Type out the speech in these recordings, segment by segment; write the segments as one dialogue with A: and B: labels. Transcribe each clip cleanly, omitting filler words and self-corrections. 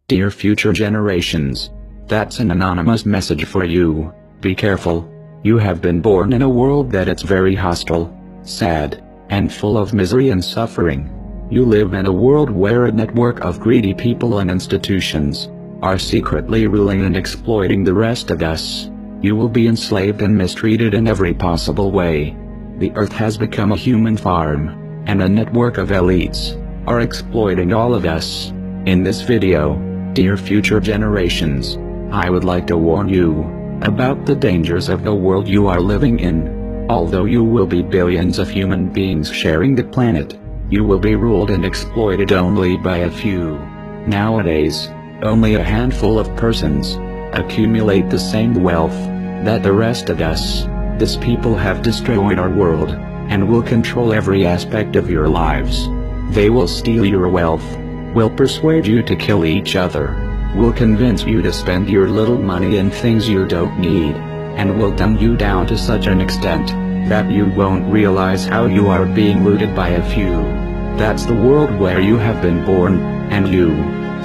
A: Dear future generations, that's an anonymous message for you. Be careful. You have been born in a world that it's very hostile, sad, and full of misery and suffering. You live in a world where a network of greedy people and institutions are secretly ruling and exploiting the rest of us. You will be enslaved and mistreated in every possible way. The earth has become a human farm, and a network of elites are exploiting all of us. In this video, dear future generations, I would like to warn you about the dangers of the world you are living in. Although you will be billions of human beings sharing the planet, you will be ruled and exploited only by a few. Nowadays, only a handful of persons accumulate the same wealth that the rest of us. These people have destroyed our world, and will control every aspect of your lives. They will steal your wealth, will persuade you to kill each other, will convince you to spend your little money in things you don't need, and will dumb you down to such an extent that you won't realize how you are being looted by a few. That's the world where you have been born, and you,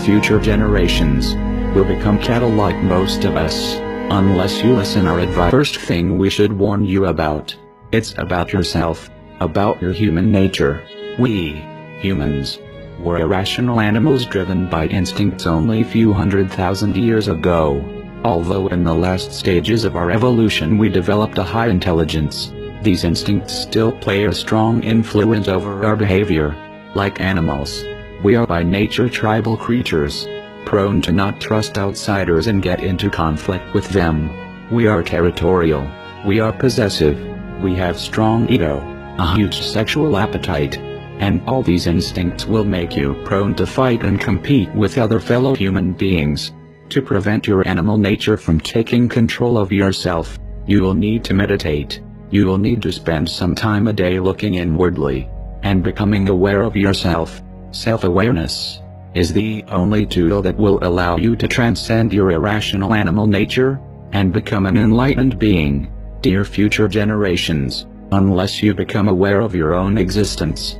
A: future generations, will become cattle like most of us, unless you listen our advice. First thing we should warn you about, it's about yourself, about your human nature. We, humans, were irrational animals driven by instincts only a few 100,000 years ago. Although in the last stages of our evolution we developed a high intelligence, these instincts still play a strong influence over our behavior. Like animals, we are by nature tribal creatures, prone to not trust outsiders and get into conflict with them. We are territorial, we are possessive, we have strong ego, a huge sexual appetite, and all these instincts will make you prone to fight and compete with other fellow human beings. To prevent your animal nature from taking control of yourself, you will need to meditate. You will need to spend some time a day looking inwardly and becoming aware of yourself. Self-awareness is the only tool that will allow you to transcend your irrational animal nature and become an enlightened being. Dear future generations, unless you become aware of your own existence,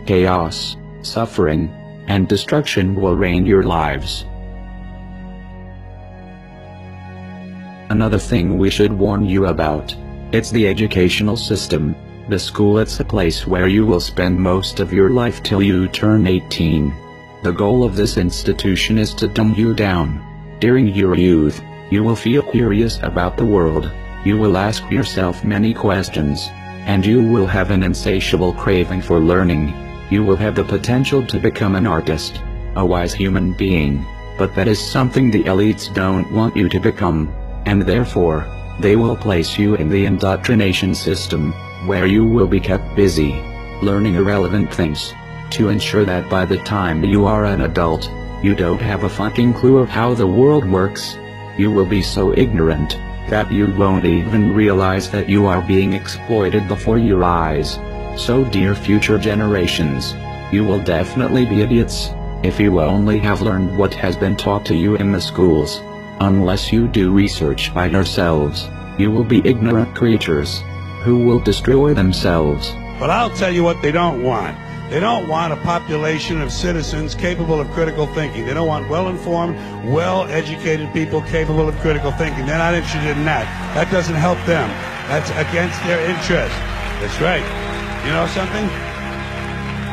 A: chaos, suffering, and destruction will reign your lives. Another thing we should warn you about, it's the educational system. The school, it's a place where you will spend most of your life till you turn 18. The goal of this institution is to dumb you down. During your youth, you will feel curious about the world. You will ask yourself many questions, and you will have an insatiable craving for learning. You will have the potential to become an artist, a wise human being, but that is something the elites don't want you to become, and therefore, they will place you in the indoctrination system, where you will be kept busy, learning irrelevant things, to ensure that by the time you are an adult, you don't have a fucking clue of how the world works. You will be so ignorant that you won't even realize that you are being exploited before your eyes. So dear future generations, you will definitely be idiots if you only have learned what has been taught to you in the schools. Unless you do research by yourselves, you will be ignorant creatures who will destroy themselves.
B: But I'll tell you what they don't want. They don't want a population of citizens capable of critical thinking. They don't want well-informed, well-educated people capable of critical thinking. They're not interested in that. That doesn't help them. That's against their interest. That's right. You know something?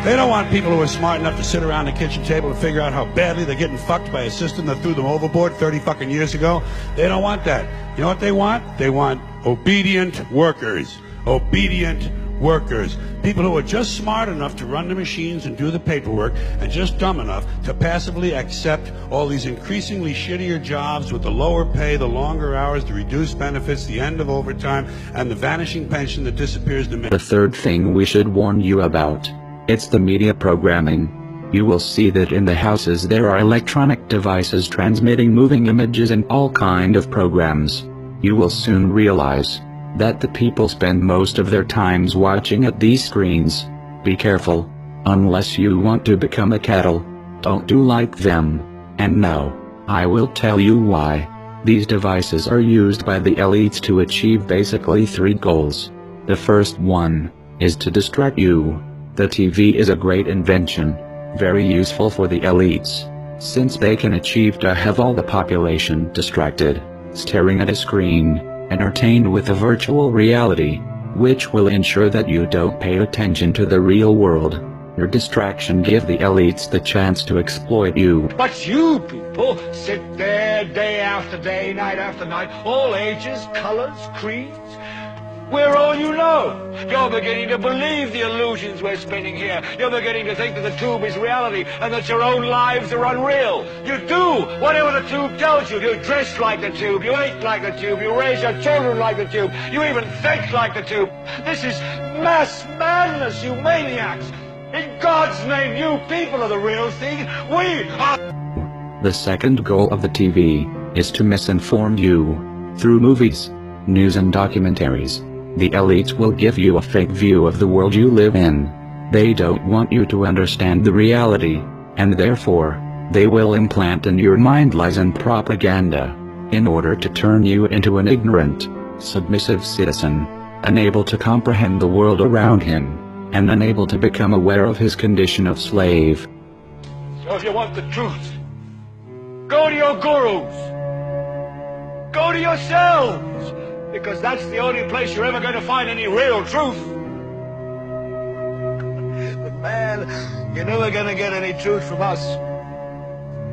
B: They don't want people who are smart enough to sit around the kitchen table and figure out how badly they're getting fucked by a system that threw them overboard 30 fucking years ago. They don't want that. You know what they want? They want obedient workers. Obedient workers. People who are just smart enough to run the machines and do the paperwork, and just dumb enough to passively accept all these increasingly shittier jobs with the lower pay, the longer hours, the reduced benefits, the end of overtime, and the vanishing pension that disappears the minute.
A: The third thing we should warn you about, it's the media programming. You will see that in the houses there are electronic devices transmitting moving images and all kind of programs. You will soon realize that the people spend most of their times watching at these screens. Be careful. Unless you want to become a cattle, don't do like them. And no, I will tell you why. These devices are used by the elites to achieve basically 3 goals. The first one is to distract you. The TV is a great invention, very useful for the elites. since they can achieve to have all the population distracted, staring at a screen, entertained with a virtual reality, which will ensure that you don't pay attention to the real world. Your distraction gives the elites the chance to exploit you.
C: But you people sit there day after day, night after night, all ages, colors, creeds. We're all you know. You're beginning to believe the illusions we're spinning here. You're beginning to think that the tube is reality and that your own lives are unreal. You do whatever the tube tells you. You dress like the tube. You eat like the tube. You raise your children like the tube. You even think like the tube. This is mass madness, you maniacs. In God's name, you people are the real thing. We are...
A: The second goal of the TV is to misinform you. Through movies, news and documentaries, the elites will give you a fake view of the world you live in. They don't want you to understand the reality, and therefore, they will implant in your mind lies and propaganda, in order to turn you into an ignorant, submissive citizen, unable to comprehend the world around him, and unable to become aware of his condition of slave.
C: So if you want the truth, go to your gurus. Go to yourselves. Because that's the only place you're ever going to find any real truth. But man, you're never going to get any truth from us.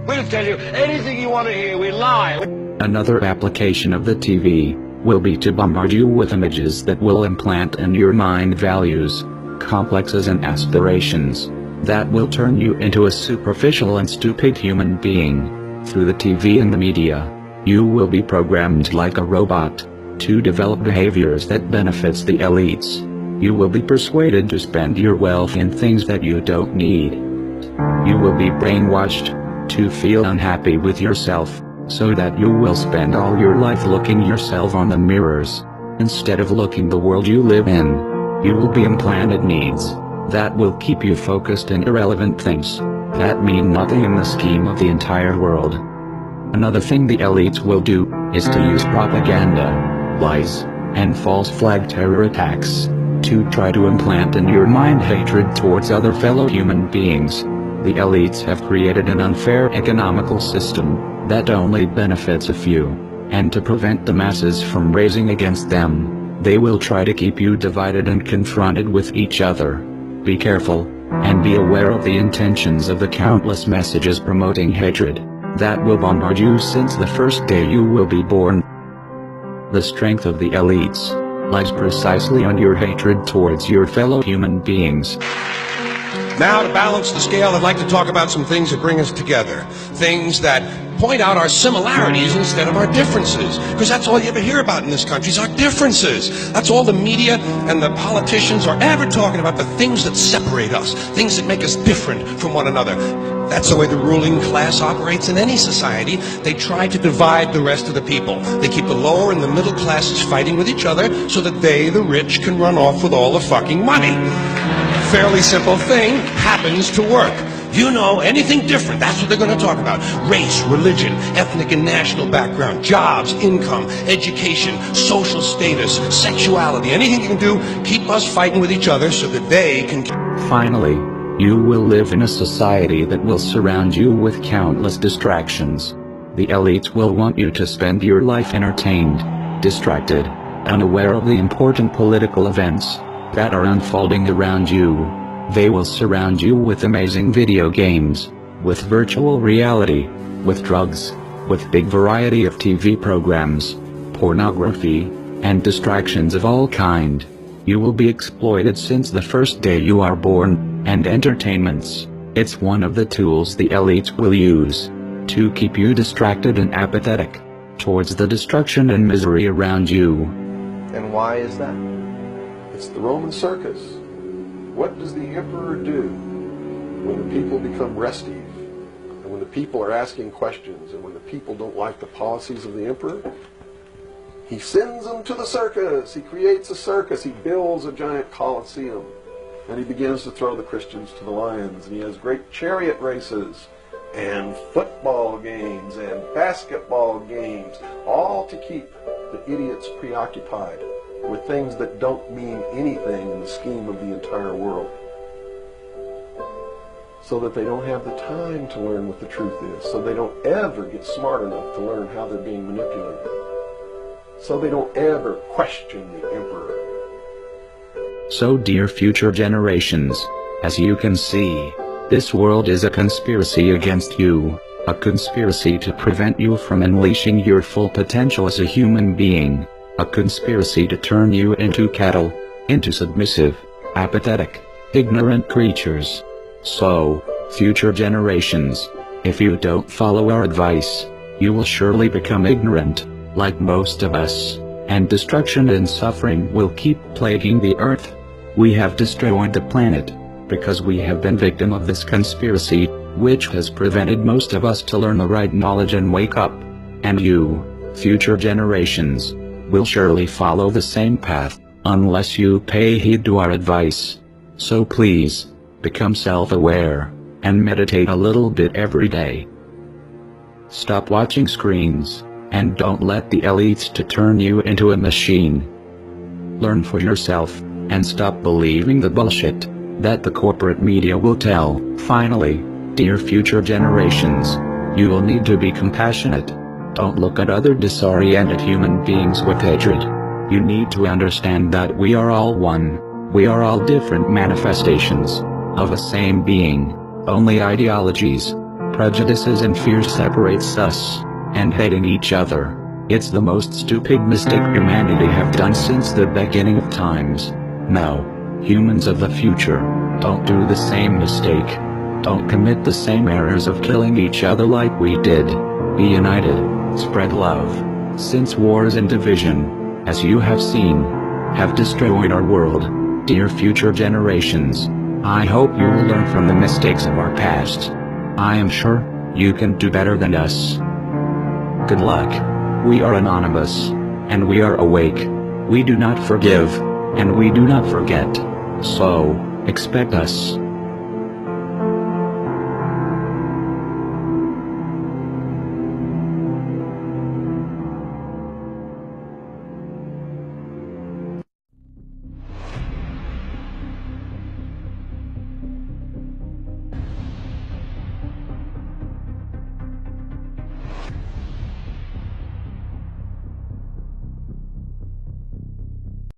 C: We'll tell you anything you want to hear. We lie.
A: Another application of the TV will be to bombard you with images that will implant in your mind values, complexes and aspirations that will turn you into a superficial and stupid human being. Through the TV and the media, you will be programmed like a robot to develop behaviors that benefits the elites. You will be persuaded to spend your wealth in things that you don't need. You will be brainwashed to feel unhappy with yourself, so that you will spend all your life looking yourself on the mirrors, instead of looking the world you live in. You will be implanted needs that will keep you focused in irrelevant things that mean nothing in the scheme of the entire world. Another thing the elites will do is to use propaganda, lies, and false flag terror attacks to try to implant in your mind hatred towards other fellow human beings. The elites have created an unfair economical system that only benefits a few, and to prevent the masses from raising against them, they will try to keep you divided and confronted with each other. Be careful, and be aware of the intentions of the countless messages promoting hatred that will bombard you since the first day you will be born. The strength of the elites lies precisely on your hatred towards your fellow human beings.
D: Now, to balance the scale, I'd like to talk about some things that bring us together. Things that point out our similarities instead of our differences. Because that's all you ever hear about in this country is our differences. That's all the media and the politicians are ever talking about, the things that separate us, things that make us different from one another. That's the way the ruling class operates in any society. They try to divide the rest of the people. They keep the lower and the middle classes fighting with each other so that they, the rich, can run off with all the fucking money. Fairly simple thing, happens to work. You know, anything different, that's what they're going to talk about. Race, religion, ethnic and national background, jobs, income, education, social status, sexuality, anything you can do, keep us fighting with each other so that they can...
A: Finally, you will live in a society that will surround you with countless distractions. The elites will want you to spend your life entertained, distracted, unaware of the important political events that are unfolding around you. They will surround you with amazing video games, with virtual reality, with drugs, with big variety of TV programs, pornography, and distractions of all kind. You will be exploited since the first day you are born, and entertainments, it's one of the tools the elites will use to keep you distracted and apathetic towards the destruction and misery around you.
E: And why is that? It's the Roman circus. What does the emperor do when the people become restive, and when the people are asking questions, and when the people don't like the policies of the emperor? He sends them to the circus. He creates a circus. He builds a giant coliseum, and he begins to throw the Christians to the lions. And he has great chariot races and football games and basketball games, all to keep the idiots preoccupied with things that don't mean anything in the scheme of the entire world. so that they don't have the time to learn what the truth is, so they don't ever get smart enough to learn how they're being manipulated, so they don't ever question the emperor.
A: So dear future generations, as you can see, this world is a conspiracy against you, a conspiracy to prevent you from unleashing your full potential as a human being, a conspiracy to turn you into cattle, into submissive, apathetic, ignorant creatures. So, future generations, if you don't follow our advice, you will surely become ignorant, like most of us, and destruction and suffering will keep plaguing the earth. We have destroyed the planet, because we have been victim of this conspiracy, which has prevented most of us to learn the right knowledge and wake up. And you, future generations, will surely follow the same path, unless you pay heed to our advice. So please, become self-aware, and meditate a little bit every day. Stop watching screens, and don't let the elites to turn you into a machine. Learn for yourself, and stop believing the bullshit that the corporate media will tell. Finally, dear future generations, you will need to be compassionate. Don't look at other disoriented human beings with hatred. You need to understand that we are all one. We are all different manifestations of a same being. Only ideologies, prejudices and fears separates us, and hating each other. It's the most stupid mistake humanity have done since the beginning of times. Now, humans of the future, don't do the same mistake. Don't commit the same errors of killing each other like we did. Be united, spread love, since wars and division, as you have seen, have destroyed our world. Dear future generations, I hope you will learn from the mistakes of our past. I am sure you can do better than us. Good luck. We are anonymous, and we are awake. We do not forgive, and we do not forget. So, expect us.